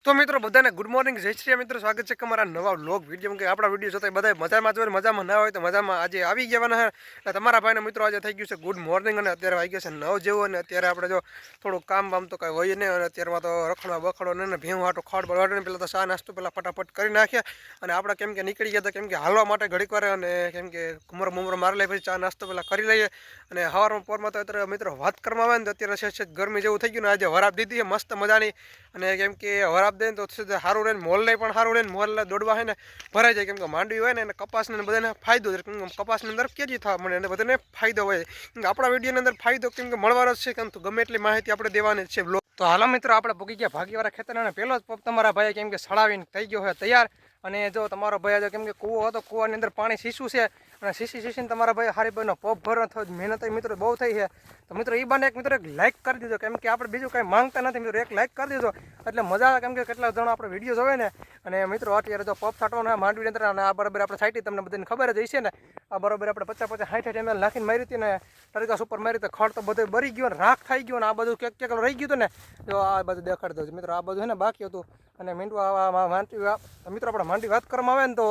તો મિત્રો બધાને ગુડ મોર્નિંગ જય શ્રી મિત્રો સ્વાગત છે અમારા નવા વ્લોગ વિડીયો કે આપણા વિડીયો જોતા બધા મજામાં જ હોય મજામાં ના હોય તો મજામાં આજે આવી જવાના છે તમારા ભાઈને મિત્રો આજે થઈ ગયું છે ગુડ મોર્નિંગ અને અત્યારે વાગી ગયો છે 9 જેવું અને અત્યારે આપણે જો થોડું કામ બામ તો કાંઈ હોય નહીં અને અત્યારમાં તો રખડવા બખડો ને ભેવું હાટો ખડ બળવાડે પહેલાં તો ચા નાસ્તો પહેલાં ફટાફટ કરી નાખ્યા અને આપણે કેમ કે નીકળી ગયા હતા કેમ કે હાલવા માટે ઘડીક વાર અને કેમ કે ઘુમરો મુમરો મારી લઈએ પછી ચા નાસ્તો પહેલાં કરી લઈએ અને સવારમાં પોરમાં તો અત્યારે મિત્રો વાત કરવામાં આવે ને તો અત્યારે છે ગરમી જેવું થઈ ગયું ને આજે વરાપ દીધી છે મસ્ત મજાની અને કેમ કે વરાપ દે તો સારું રહે મોલ નહીં પણ સારું રહે મોલ દોડવા હોય ને ભરાઈ જાય કેમ કે માંડવી હોય ને અને કપાસને બધાને ફાયદો છે કેમ કપાસની અંદર કેજી થવા મળે અને બધાને ફાયદો હોય કેમ કે આપણા વિડીયોની અંદર ફાયદો કેમ કે મળવાનો જ છે કેમ તો ગમે એટલી માહિતી આપણે દેવાની છે બ્લોગ તો હાલો મિત્રો આપણે ભૂગી ગયા ભાગીવાળા ખેતરના પહેલો જ પપ તમારા ભાઈ કેમ કે સળાવીને થઈ ગયો હોય તૈયાર અને જો તમારો ભાઈ આજે કેમ કે કૂવો હતો કૂવાની અંદર પાણી સીસું છે અને સીસીને તમારા ભાઈ હારી ભાઈનો પપ ભરવાનો થયો મહેનત મિત્રો બહુ થઈ છે તો મિત્રો એ બાને એક મિત્રો એક લાઇક કરી દીધો કેમ કે આપણે બીજું કાંઈ માંગતા નથી મિત્રો એક લાઇક કરી દીધો એટલે મજા આવે કેમ કે કેટલા જણા આપણે વિડીયો જોવે ને અને મિત્રો અત્યારે જો પપ છાંટવાનો માંડવી અંદર અને આ બરાબર આપણે સાઈટી તમને બધાને ખબર જ હશે ને આ બરાબર આપણે 50 60 ml નાખીને મારી હતી ને તડકા સુપર મારી તો ખડ તો બધું બરી ગયો રાખ થઈ ગયો ને આ બધું ક્યાંક રહી ગયું હતું ને જો આ બધું દેખાડી દઉં મિત્રો આ બધું છે ને બાકી હતું અને મીંડવા માંડવી મિત્રો આપણે માંડવી વાત કરવામાં આવે ને તો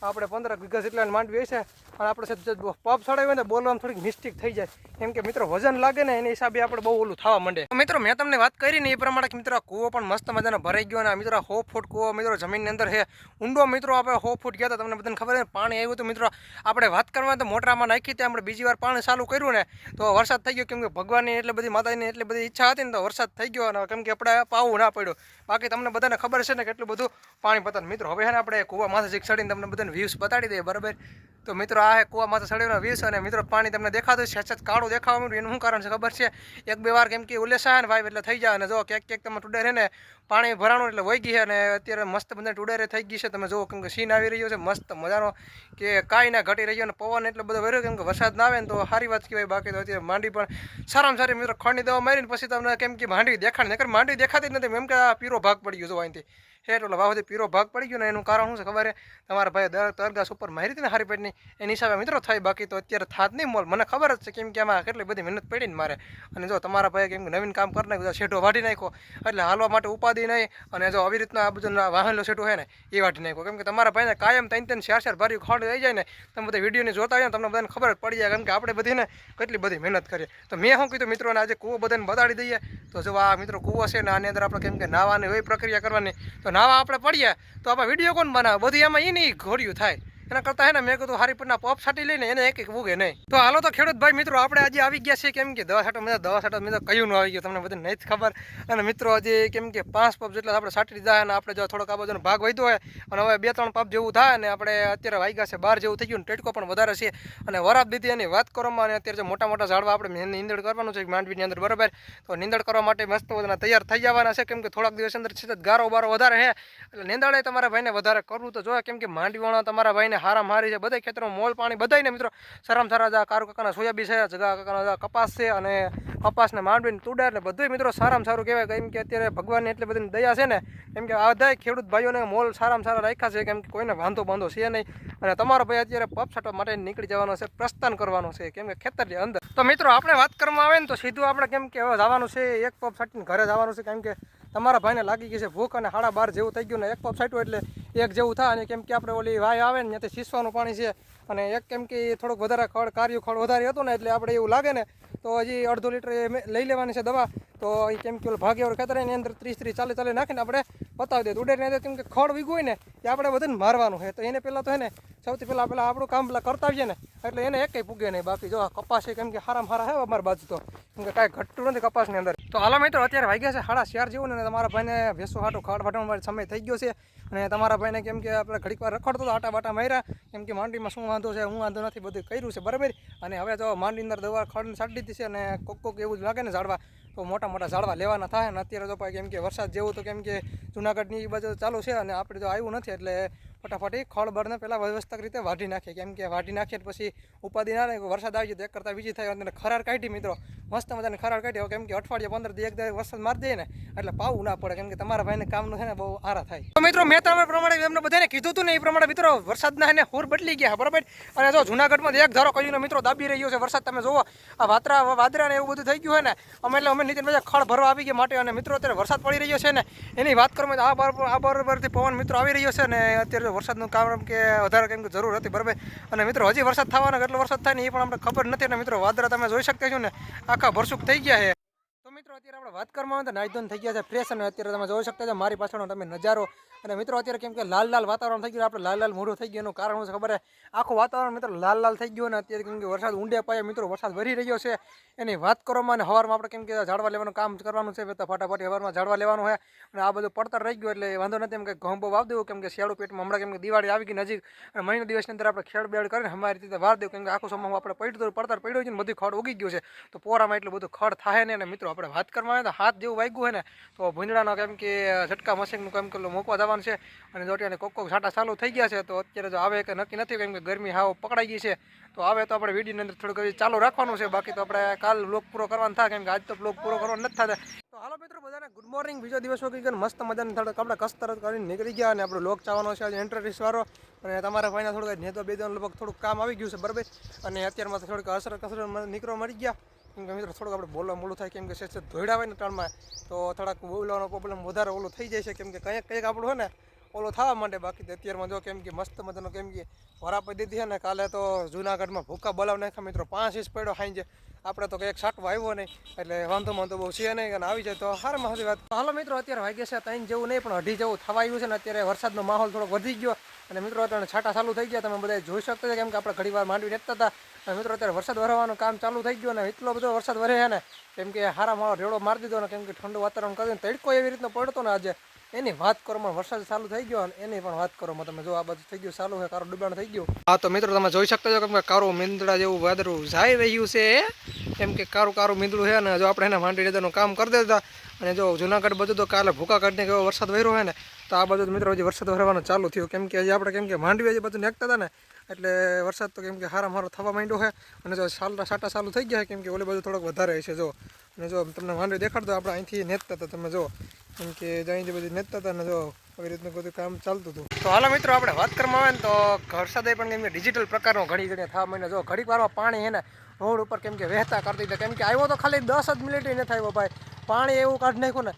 આપણે 15 વીઘા જેટલા માંડવી છે અને આપણે પપ ચડાવી ને બોલવામાં થોડીક મિસ્ટેક થઈ જાય કેમ કે મિત્રો વજન લાગે ને એની હિસાબે આપણે બહુ ઓલું થવા માંડે મિત્રો મેં તમને વાત કરી ને એ પ્રમાણે મિત્રો કૂવો પણ મસ્ત મજાનો ભરાઈ ગયો અને મિત્રો 100 ફૂટ કૂવો મિત્રો જમીનની અંદર છે ઊંડો મિત્રો આપણે 100 ફૂટ ગયા હતા તમને બધાને ખબર છે પાણી આવ્યું હતું મિત્રો આપણે વાત કરવા તો મોટરામાં નાખી હતી આપણે બીજી વાર પાણી ચાલુ કર્યું ને તો વરસાદ થઈ ગયો કેમ કે ભગવાનની એટલે બધી માતાની એટલી બધી ઈચ્છા હતી ને તો વરસાદ થઈ ગયો અને કેમ કે આપણે પાવું ના પડ્યું બાકી તમને બધાને ખબર છે ને કેટલું બધું પાણી પતાન મિત્રો હવે છે ને આપણે કૂવા માથે ચડીને તમને બધાને વ્યૂઝ બતાડી દઈએ બરાબર તો મિત્રો આ કૂવા માથે ચડીને વ્યૂઝ અને મિત્રો પાણી તમને દેખાતું છે સચ કાળું દેખાવા મળ્યું એનું શું કારણ છે ખબર છે એક બે વાર કેમ કે ઉલેસા ને ભાઈ એટલે થઈ જાય અને જો ક્યાંક તમે ટુડેરે ને પાણી ભરાણું એટલે વહી ગઈ છે અને અત્યારે મસ્ત બધા ટુડેરે થઈ ગઈ છે તમે જુઓ કેમ કે સીન આવી રહ્યો છે મસ્ત મજાનો કે કાંઈ ના ઘટી રહ્યો અને પવન એટલો બધો વર્યો કેમ કે વરસાદ ના આવે ને તો સારી વાત કહેવાય બાકી તો અત્યારે માંડી પણ સારામાં સારી મિત્રો ખંડની દવા મારીને પછી તમને કેમ કે માંડવી દેખાડ નકર માંડવી દેખાતી જ નથી એમ કે આ પીરો ભાગ પડી ગયો જો અહીંથી હેઠ ઓલા વાવથી પીરો ભાગ પડી ગયો ને એનું કારણ શું છે ખબર તમારા ભાઈ તરગાસ ઉપર મારી હતી ને હારી પેટની એની હિસાબે મિત્રો થાય બાકી તો અત્યારે થાત નહીં મોલ મને ખબર જ છે કેમ કે આમાં કેટલી બધી મહેનત પડી ને મારે અને જો તમારા ભાઈ કેમ કે નવીન કામ કરી નાખ્યું શેઠો વાઢી નાખ્યો એટલે હાલવા માટે ઉપાધિ નહીં અને જો આવી રીતના આ બધું વાહનનો શેઠો છે ને એ વાઢી નાખ્યો કેમ કે તમારા ભાઈને કાયમ 3-4 ભારી ખોડ થઈ જાય ને તમે બધા વિડીયોની જોતા હોય ને તમને બધાને ખબર જ પડી જાય કેમ કે આપણે બધી ને કેટલી બધી મહેનત કરીએ તો મેં શું કીધું મિત્રોને આજે કૂવો બધાને બતાડી દઈએ તો જો આ મિત્રો કૂવો છે ને આની અંદર આપણે કેમ કે નાવાની એવી પ્રક્રિયા કરવાની તો નાવા આપણે પડીએ તો આપણે વિડીયો કોણ બનાવે બધી એમાં એની ઘોડિયું થાય એના કરતાં હે ને મેં કીધું હારી પરના પપ છાંટી લઈને એને એક ઉગે નહીં તો હાલો તો ખેડૂત ભાઈ મિત્રો આપણે આજે આવી ગયા છે કેમ કે દવા છાંટો મેં કયું ન આવી ગયું તમને બધાને નહીં જ ખબર અને મિત્રો હજી કેમ કે 5 પપ જેટલા આપણે છાંટી દીધા અને આપણે જો થોડોક આ બાજુનો ભાગ વધ્યો હોય અને હવે 2-3 પપ જેવું થાય અને આપણે અત્યારે વાગ્યા છે 12 જેવું થઈ ગયું ટેટકો પણ વધારે છે અને વરાપ દીધી એની વાત કરવામાં અને અત્યારે જો મોટા મોટા ઝાડવા આપણે નીંદણ કરવાનું છે માંડવીની અંદર બરાબર તો નીંદણ કરવા માટે મસ્ત બધા તૈયાર થઈ જવાના છે કેમ કે થોડાક દિવસ અંદર છે ગારો બારો વધારે છે એટલે નીંદણે તમારા ભાઈને વધારે કરવું તો જોઈએ કેમ કે માંડવીવાળા તમારા ભાઈને હારા મારી છે બધા ખેતરોમાં મોલ પાણી બધાને મિત્રો સારામાં સારા કારુ કાકાના સોયાબીન છે જગા કાકાના કપાસ છે અને કપાસને માંડવીને તુડા એટલે બધું મિત્રો સારામાં સારું કહેવાય કેમ કે અત્યારે ભગવાનની એટલી બધી દયા છે ને કેમ કે આ બધાય ખેડૂત ભાઈઓને મોલ સારામાં સારા રાખ્યા છે કેમ કે કોઈને વાંધો બાંધો છે નહીં અને તમારો ભાઈ અત્યારે પપ છાંટવા માટે નીકળી જવાનો છે પ્રસ્થાન કરવાનો છે કેમ કે ખેતરની અંદર તો મિત્રો આપણે વાત કરવામાં આવે ને તો સીધું આપણે કેમ કે હવે જવાનું છે એક પપ છાંટીને ઘરે જવાનું છે કેમ કે તમારા ભાઈને લાગી ગઈ છે ભૂખ અને 12:30 જેવું થઈ ગયું ને એક પપ છાંટ્યું એટલે એક જેવું થાય અને કેમ કે આપણે ઓલી વાય આવે ને ત્યાંથી સીસવાનું પાણી છે અને એક કેમ કે થોડુંક વધારે ખડ વધારે હતું ને એટલે આપણે એવું લાગે ને તો હજી 1.5 લીટર લઈ લેવાની છે દવા તો એ કેમ કે ભાગ્યવર ખેતર એની અંદર 30-40 નાખીને આપણે બતાવી દઈએ ઉડેને કેમ કે ખડ વીગું હોય ને એ આપણે બધાને મારવાનું છે તો એને પહેલાં તો હે ને સૌથી પહેલાં આપણું કામ પેલા કરતા આવીએ ને એટલે એને એક કંઈ પૂગે નહીં બાકી જો કપાસ છે કેમ કે હારામાં હારા હે અમારી બાજુ તો કેમ કે કાંઈ ઘટતું નથી કપાસની અંદર તો હાલો મિત્રો અત્યારે વાગ્યા છે 4:30 જેવું ને તમારા ભાઈને ભેંસો હાટું ખાડ વાટવાનો સમય થઈ ગયો છે અને તમારા ભાઈને કેમ કે આપણે ઘડીક વાર રખડતો હતો આટા બાટા માર્યા કેમ કે માંડવીમાં શું વાંધો છે હું વાંધો નથી બધું કર્યું છે બરાબર અને હવે જો માંડવી અંદર દવા ખડને છાંટી દીધી છે અને કોક એવું જ લાગે ને ઝાડવા તો મોટા મોટા ઝાડવા લેવાના થાય અને અત્યારે તો કેમ કે વરસાદ જેવું તો કેમ કે જુનાગઢની બાજુ ચાલુ છે અને આપણે તો આવ્યું નથી એટલે ફટાફટ ખડ બળને પહેલાં વ્યવસ્થિત રીતે વાઢી નાખીએ કેમ કે વાઢી નાખીએ પછી ઉપાધિ ના રહે વરસાદ આવી જાય એક કરતાં બીજી થાય અને ખરાર કાઢી મિત્રો મસ્ત મજાને ખરાર કાઢી કેમ કે અઠવાડિયે 15 દી એક વરસાદ મારી દઈએ ને એટલે પાવું ના પડે કેમ કે તમારા ભાઈને કામનું છે ને બહુ આરા થાય તો મિત્રો મેં તમારા પ્રમાણે એમને બધાને કીધું હતું ને એ પ્રમાણે મિત્રો વરસાદના એને હોર બદલી ગયા બરાબર અને જો જુનાગઢમાં એક ધારો કહ્યું મિત્રો દાબી રહ્યો છે વરસાદ તમે જુઓ આ વાદરા ને એવું બધું થઈ ગયું હોય ને અમે નીતિનભાઈ ખડ ભરવા આવી ગયા માટે અને મિત્રો અત્યારે વરસાદ પડી રહ્યો છે ને એની વાત કરવામાં આ બરાબરથી પવન મિત્રો આવી રહ્યો છે ને અત્યારે વરસાદનું કામ કે વધારે કેમ કે જરૂર હતી બરાબર અને મિત્રો હજી વરસાદ થવાનો કેટલો વરસાદ થાય ને એ પણ આપણે ખબર નથી ને મિત્રો વાદળા તમે જોઈ શકતા છો ને આખા ભરસુક થઈ ગયા છે. તો મિત્રો અત્યારે આપણે વાત કરવામાં આવે તો નાઈધોન થઈ ગયા છે ફ્રેશ અને અત્યારે તમે જોઈ શકતા છો મારી પાછળનો તમે નજારો અને મિત્રો અત્યારે કેમ કે લાલ લાલ વાતાવરણ થઈ ગયું આપણે લાલ લાલ મોઢું થઈ ગયું એનું કારણ શું છે ખબર છે આખું વાતાવરણ મિત્રો લાલ લાલ થઈ ગયું અને અત્યારે કેમ કે વરસાદ ઊંડે પાયે મિત્રો વરસાદ વરી રહ્યો છે એની વાત કરવામાં અને હવારમાં આપણે કેમ કે ઝાડવા લેવાનું કામ કરવાનું છે તો ફટાફટ હવારમાં ઝાડવા લેવાનું છે અને આ બધું પડતર રહી ગયું એટલે વાંધો નથી એમ કે ઘઉં બહુ વાવ દેવું કેમ કે શિયાળુ પેટમાં હમણાં કેમ કે દિવાળી આવી ગઈ નજીક અને મહિનો દિવસની અંદર આપણે ખેડ બેડ કરીને અમારી રીતે વાર દેવું કેમ કે આખું સમય આપણે પડતું પડતર પડ્યું છે ને બધું ખડ ઉગી ગયું છે તો પોરામાં એટલું બધું ખડ થાય ને અને મિત્રો આપણે વાત કરવામાં આવે તો હાથ જેવું વાગ્યું હોય ને તો ભૂંજડાનો કેમ કે ઝટકા મશીનનું કેમ કે મૂકવા જવાનું છે અને જોટિયાને કોક છાંટા ચાલુ થઈ ગયા છે તો અત્યારે જો આવે કે નક્કી નથી કેમ કે ગરમી હાવ પકડાઈ ગઈ છે તો આવે તો આપણે વિડીયોની અંદર થોડુંક ચાલુ રાખવાનું છે બાકી તો આપણે કાલ બ્લોગ પૂરો કરવાનો થાય કેમ કે આજ તો બ્લોગ પૂરો કરવાનો નથી થતા. તો હાલો મિત્રો બધાને ગુડ મોર્નિંગ બીજો દિવસ હોઈ ગયો મસ્ત મજાની થોડુંક આપણે કસરત કરીને નીકળી ગયા અને આપણો લોક ચાવવાનો છે આજે એન્ટ્રીસ વાળો અને તમારા ભાઈના થોડુંક નેતો બેદન લગભગ થોડુંક કામ આવી ગયું છે બરાબર અને અત્યારમાં તો થોડીક કસરત નીકળવા મળી ગયા કેમ કે મિત્રો થોડુંક આપણે બોલવા મોડું થાય કેમ કે છે ધોઈડા હોય ને ટર્નમાં તો થોડાક બોલવાનો પ્રોબ્લેમ વધારે ઓલું થઈ જાય છે કેમ કે કંઈક આપણું હોય ને ઓલો થવા માંડે બાકી અત્યારમાં જો કેમ કે મસ્ત મજાનો કેમ કે વરાપી દીધી છે ને કાલે તો જૂનાગઢમાં ભૂકા બોલાવ નાખ્યા મિત્રો 5 ઇંચ પડ્યો ખાઈ જાય આપણે તો કંઈક છાંટવા આવ્યો નહીં એટલે વાંધો બહુ છે નહીં અને આવી જાય તો સારામાં સારી વાત. હાલો મિત્રો અત્યારે વાગ્યા છે 3 જેવું નહીં પણ 2:30 જેવું થવા આવ્યું છે ને અત્યારે વરસાદનો માહોલ થોડો વધી ગયો અને મિત્રો અત્યારે છાંટા ચાલુ થઈ ગયા તમે બધા જોઈ શકતા છો કેમ કે આપણે ઘણી વાર માંડવી નેતા હતા અને મિત્રો અત્યારે વરસાદ વરવાનું કામ ચાલુ થઈ ગયું અને એટલો બધો વરસાદ વરે છે ને કેમ કે હારા મારો રેડો મારી દીધો ને કેમ કે ઠંડુ વાતાવરણ કરીને તડકો એવી રીતનો પડતો ને આજે એની વાત કરવામાં વરસાદ ચાલુ થઈ ગયો અને એની પણ વાત કરવામાં તમે જો આ બધું થઈ ગયું ચાલુ છે કારો ડૂબાણ થઈ ગયું. હા તો મિત્રો તમે જોઈ શકતા છો કેમ કે કારું મીંદડા જેવું વાદળું જઈ રહ્યું છે કેમ કે કારું મીંદડું છે ને જો આપણે એને માંડી દેવાનું કામ કરી દેતા અને જો જૂનાગઢ બધું તો કાલે ભૂકા કાઢને કેવો વરસાદ વર્યો હોય ને તો આ બધું મિત્રો હજી વરસાદ વરવાનું ચાલુ થયું કેમ કે હજી આપણે કેમ કે માંડવી હજી બધું નાખતા હતા ને એટલે વરસાદ તો કેમ કે હારો થવા માંડ્યો છે અને જો છાંટા ચાલુ થઈ ગયા કેમ કે ઓલે બધું થોડોક વધારે છે જો અને જો તમને માંડવી દેખાડતો આપણે અહીંથી નેતતા હતા તમે જો કેમ કે અહીંથી બધું નેતતા હતા ને જો આવી રીતનું બધું કામ ચાલતું હતું. તો હાલો મિત્રો આપણે વાત કરવામાં આવે ને તો વરસાદ પણ કેમ કે ડિજિટલ પ્રકારનો ઘડી થવા માંડ્યો જો ઘડીક વારમાં પાણી છે ને રોડ ઉપર કેમ કે વહેતા કરતી હતા કેમ કે આવ્યો તો ખાલી 10 જ મિનિટ નથી આવ્યો ભાઈ પાણી એવું કાઢી નાખ્યું ને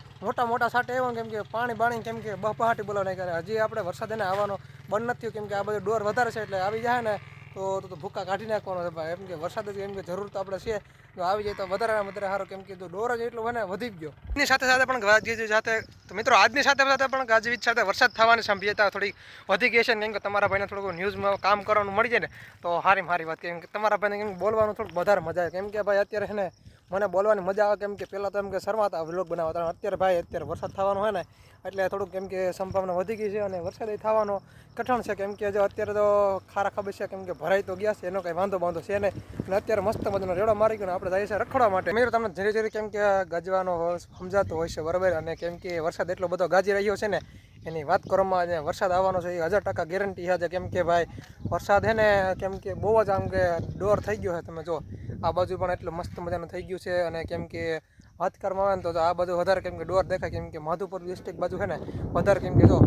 મોટા છાંટે આવ્યો કેમ કે પાણી કેમ કે બહાટી બોલાવ નાખ્યા હજી આપણે વરસાદ એને આવવાનો બંધ નથી થયો કેમ કે આ બધું ડોર વધારે છે એટલે આવી જાય ને તો ભૂકા કાઢી નાખવાનો છે ભાઈ એમ કે વરસાદ જ એમ કે જરૂર તો આપણે છે જો આવી જાય તો વધારે સારું કેમ કે ડોર જ એટલો મને વધી ગયો એની સાથે પણ ગાજવીજ સાથે તો મિત્રો આજની સાથે પણ ગાજવીજ સાથે વરસાદ થવાની સંભાવના થોડી વધી ગઈ છે કેમ કે તમારા ભાઈને થોડુંક ન્યૂઝમાં કામ કરવાનું મળી જાય ને તો સારી વાત કેમ કે તમારા ભાઈને કેમ બોલવાનું થોડુંક વધારે મજા આવે કેમ કે ભાઈ અત્યારે છે ને મને બોલવાની મજા આવે કેમ કે પહેલાં તો એમ કે શરમાતા વ્લોગ બનાવતા અત્યારે વરસાદ થવાનો હોય ને એટલે થોડુંક કેમ કે સંભાવના વધી ગઈ છે અને વરસાદ થવાનો કઠણ છે કેમ કે જો અત્યારે તો ખારા ખબર છે કેમ કે ભરાઈ તો ગયા છે એનો કંઈ વાંધો છે ને અને અત્યારે મસ્ત મજાનો રેડો મારી ગયો આપણે જાય છે રખડવા માટે મિત્રો તમને ધીરે કેમ કે ગાજવાનો સમજાતો હોય છે બરાબર અને કેમ કે વરસાદ એટલો બધો ગાજી રહ્યો છે ને એની વાત કરવામાં વરસાદ આવવાનો છે એ 1000% ગેરંટી છે કેમ કે ભાઈ વરસાદ છે ને કેમ કે બહુ જ આમ કે ડોર થઈ ગયો છે તમે જો આ બાજુ પણ એટલું મસ્ત મજાનું થઈ ગયું છે અને કેમ કે વાત કરવામાં આવે ને તો આ બધું વધારે કેમ કે ડોર દેખાય કેમ કે માધુપુર ડિસ્ટ્રિક્ટ બાજુ છે ને વધારે કેમ કે જો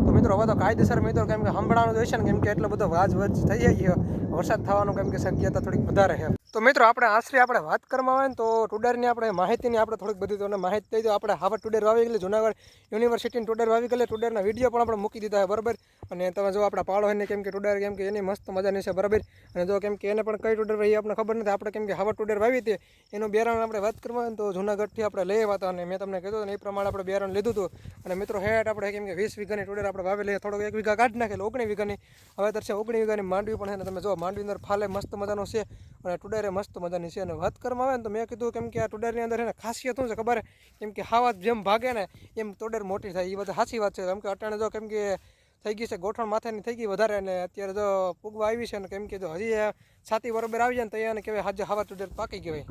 તો મિત્રો હવે તો કાયદેસર મિત્રો કેમ કે સંભળાવાનું હોય છે ને કેમ કે એટલો બધો વાજ થઈ જાય વરસાદ થવાનું કેમ કે શક્યતા થોડીક વધારે છે. તો મિત્રો આપણે વાત કરવામાં આવે ને તો ટુડરની આપણે માહિતીની આપણે થોડીક બધી તમને માહિતી થઈ દો આપણે હાવર ટુડર વાવી ગયેલી જૂનાગઢ યુનિવર્સિટીની ટુડર વાવી ગયેલી ટુડરના વિડીયો પણ આપણે મૂકી દીધા છે બરાબર અને તમે જો આપણા પાડો એને કેમ કે ટુડર કેમ કે એની મસ્ત મજાની છે બરાબર અને જો કેમ કે એને પણ કઈ ટુડર એ આપણને ખબર નથી આપણે કેમ કે હાવર ટુડર વાવી હતી એનું બિયારણ આપણે વાત કરવા આવે તો જૂનાગઢથી આપણે લઈ આવ્યા હતા અને મેં તમને કીધું એ પ્રમાણે આપણે બિયારણ લીધું હતું અને મિત્રો હેઠ આપણે કેમ કે 20 વીઘાની ટુડર આપણે વાવી લઈએ થોડોક 1 વીઘા કાઢી નાખેલું 19 વીઘાની હવે તો છે 19 વીઘાની માંડવી પણ છે ને તમે જો માંડવી અંદર ફાલે મસ્ત મજાનો છે અને ટુડર મસ્ત મજાની છે અને વાત કરવામાં આવે ને તો મેં કીધું કેમ કે આ ટુડરની અંદર છે ને ખાસિયત શું છે ખબર કેમ કે હાવા જેમ ભાગે ને એમ ટુડર મોટી થાય એ બધા સાચી વાત છે કેમ કે અટાણે જો કેમ કે થઈ ગઈ છે ગોઠણ માથાની થઈ ગઈ વધારે અને અત્યારે જો પૂગવા આવી છે ને કેમ કે જો હજી છાતી બરોબર આવી જાય ને તો એને કહેવાય હાજે હાવા ટુડર પાકી કહેવાય.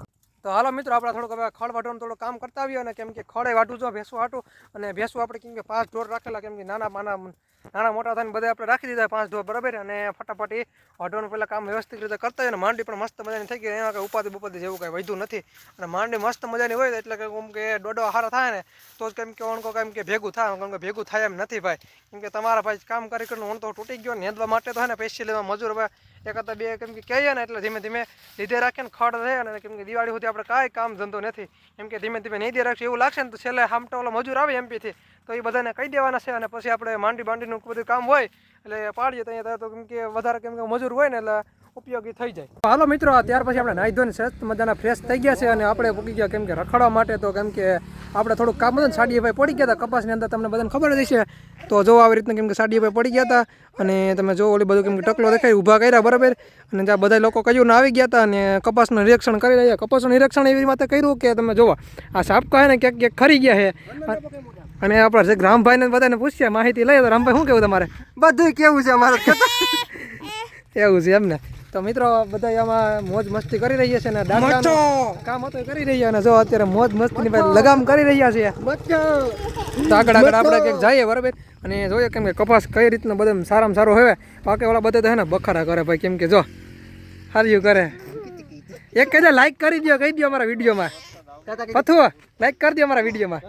તો હાલો મિત્રો આપણે થોડુંક હવે ખડ વાટવાનું થોડું કામ કરતા આવીએ અને કેમ કે ખડે વાટું જો ભેંસું વાટું અને ભેંસું આપણે કેમ કે 5 ઢોર રાખેલા કેમ કે નાના મોટા થઈને બધા આપણે રાખી દીધા 5 ઢોર બરાબર અને ફટાફટ એ વાટવાનું પહેલાં કામ વ્યવસ્થિત રીતે કરતા હોય અને માંડવી પણ મસ્ત મજાની થઈ ગઈ એમાં કંઈ ઉપાધિ જેવું કાંઈ વધ્યું નથી અને માંડવી મસ્ત મજાની હોય એટલે કે કેમ કે ડોડો હારો થાય ને તો જ કેમ કે ઓણકો કેમ કે ભેગું થાય કેમ કે ભેગું થાય એમ નથી ભાઈ કેમ કે તમારા ભાઈ કામ કરીને ઓણ તો તૂટી ગયો નેદવા માટે તો હે ને પૈસા લેવા મજૂર હવે એકાદ બે કેમ કે કહીએ ને એટલે ધીમે ધીમે લીધે રાખીએ ને ખડ રહે અને કેમ કે દિવાળી સુધી આપણે કાંઈ કામ ધંધો નથી એમ કે ધીમે ધીમે નહીં દે રાખશે એવું લાગશે ને તો છેલ્લે હામટો ઓલો મજૂર આવે એમપીથી તો એ બધાને કહી દેવાના છે અને પછી આપણે માંડીનું બધું કામ હોય એટલે પાડીએ તો અહીંયા તો કેમ કે વધારે કેમ કે મજૂર હોય ને એટલે ઉપયોગી થઈ જાય હાલો મિત્રો ત્યાર પછી આપણે નાહી ધોઈને સરસ મજાના ફ્રેશ થઈ ગયા છે અને આપણે પૂકી ગયા કેમ કે રખડવા માટે તો કેમ કે આપણે થોડુંક કામ હતું ને સાડીએ ભાઈ પડી ગયા હતા કપાસની અંદર તમને બધાને ખબર જ છે તો જો આવી રીતના કેમ કે સાડીએ ભાઈ પડી ગયા હતા અને તમે જો ઓલી બધું કેમ કે ટકલો દેખાય ઊભા કર્યા બરાબર અને જ્યાં બધા લોકો કયું આવી ગયા હતા અને કપાસનું નિરીક્ષણ કરી રહ્યા કપાસનું નિરીક્ષણ એવી રીતે કર્યું કે તમે જોવા આ સાપકા છે ને ક્યાંક ક્યાંક ખરી ગયા છે અને આપણા જે રામભાઈને બધાને પૂછ્યા માહિતી લઈએ તો રામભાઈ શું કેવું તમારે બધું કેવું છે અમારે એવું છે એમને તો મિત્રો બધા આમાં મોજ મસ્તી કરી રહ્યા છે ને ડાંગરાનું કામ હતું કરી રહ્યા અને જો અત્યારે મોજ મસ્તીની ભાઈ લગામ કરી રહ્યા છે તો આગળ આપણે ક્યાંક જઈએ બરાબર અને જોઈએ કેમ કે કપાસ કઈ રીતનું બધું સારામાં સારું હવે પાકેવાળા બધા તો હે ને બખાડા કરે ભાઈ કેમ કે જો હાર્યું કરે એક કહેજો લાઈક કરી દો કહી દો અમારા વિડીયોમાં પથું લાઈક કરી દો અમારા વિડીયોમાં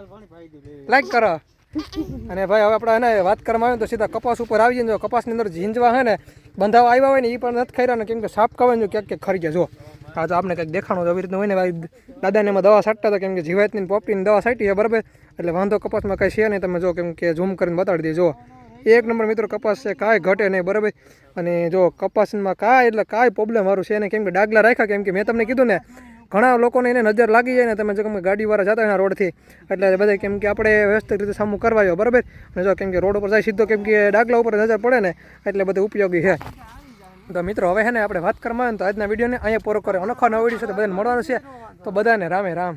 લાઈક કરો અને ભાઈ હવે આપણે એને વાત કરવામાં આવે તો સીધા કપાસ ઉપર આવી જાય કપાસની અંદર ઝીંજવા હે ને બંધાવા આવ્યા હોય ને એ પણ નથી ખર્યા ને કેમ કે સાપ ખાવાય ને ક્યાંક ક્યાંક ખરી ગયા જો હા તો આપણે કંઈક દેખાણું આવી રીતનું હોય ને ભાઈ દાદાને એમાં દવા છાંટતા હતા કેમ કે જીવાતની પોપટીની દવા છાંટી છે બરાબર એટલે વાંધો કપાસમાં કાંઈ છે નહીં તમે જો કેમ કે ઝૂમ કરીને બતાડી દેજો એક નંબર મિત્રો કપાસ છે કાંઈ ઘટે નહીં બરાબર અને જો કપાસમાં કાંઈ એટલે કાંઈ પ્રોબ્લેમ મારું છે નહીં કેમ કે ડાગલા રાખ્યા કેમ કે મેં તમને કીધું ને ઘણા લોકોને એને નજર લાગી જાય ને તમે જો કેમ ગાડીવાળા જતા હોય એના રોડથી એટલે બધા કેમ કે આપણે વ્યવસ્થિત રીતે સામું કરવા આવ્યો બરાબર અને જો કેમ કે રોડ ઉપર જાય સીધો કેમ કે ડાગલા ઉપર નજર પડે ને એટલે બધું ઉપયોગી છે તો મિત્રો હવે છે ને આપણે વાત કરવામાં આવે ને તો આજના વિડીયોને અહીંયા પૂરો કરે અનોખા નવા વિડીયો સાથે બધાને મળવાનું છે તો બધાને રામે રામ